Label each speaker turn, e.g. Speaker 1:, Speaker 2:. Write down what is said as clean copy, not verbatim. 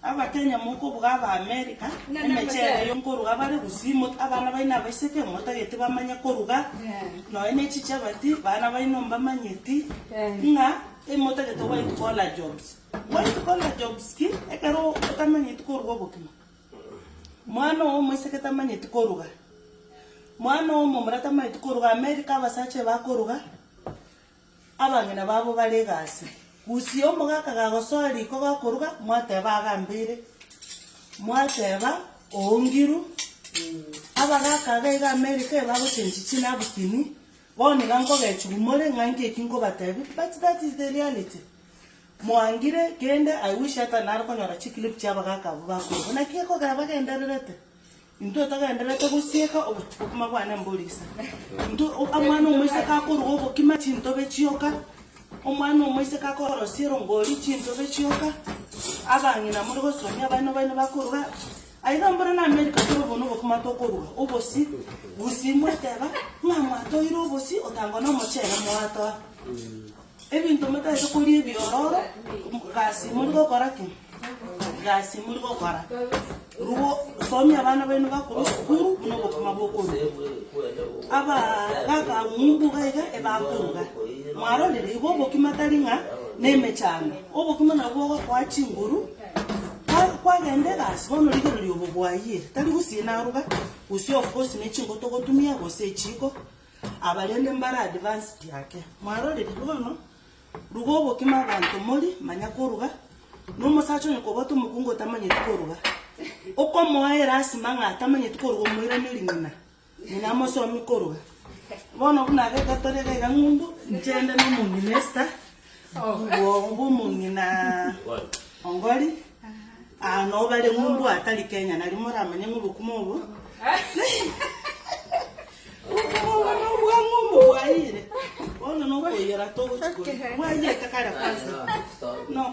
Speaker 1: Abakenya muko bugaba America emechera yonkoruga bari gusimo abana baina baiseke motagete bamanya koruga no ene chicha bati bana bainomba manyeti nga emotagete white collar jobs ki ekero otamanyeti koruga bokima mwana wo moiseke tamanyeti koruga mwana wo mumrata manyeti koruga America basache bakoruga abangena babo balegase Usio mogaka gagosori ko gakoruga mwateba agambire mwateba ongiru abagaka ga America bagotenchichi na butini boni ganko gechumore ngange kingo batebi but that is the reality mwangire kende I wish ata narko nyora chiclip cyabagaka bakoruga na kieko gabagendererete into tagaenderete gusieka obukuma bwana mbolisa into amwana umwese kakoruga obukima chinto bechioka omwana omoise kakoro siro ngori chinto bechioka abangina muri gosomya bano bakoruga aigambora na America toro bono bokuma tokoruga obosi busimwe teba mama toiro obosi otangwa no mochera mwato ebinto metaje kuri ebiororo gasi muri gokora ki gasi muri gokora rugo somya bana bano bakuru skuru no bokuma bokoruga aba gaga mungu gaiga ebakoruga mwaro lele igobo kimataringa nemechana obo kimana gogo kwa chinguru kwa gendera sono ligero lyobo bwaye tali gusina ruga usi of course ne chingo to gotumia gose chiko abalende mbara advanced yake mwaro lele bono rugobo kimabantu muri manya koruga no musacho ne koboto mukungo tamanye koruga okomoera asimanga tamanye koruga mwira nelingina nina moso mikoruga bono kuna gatore ga ngundu njende no munginesta wo mungina ongoli no bale ngundu atali Kenya nali moramanye ngubukumobo no bwa ngumbu waire bono no koyera togo chiko waje takara kwanza no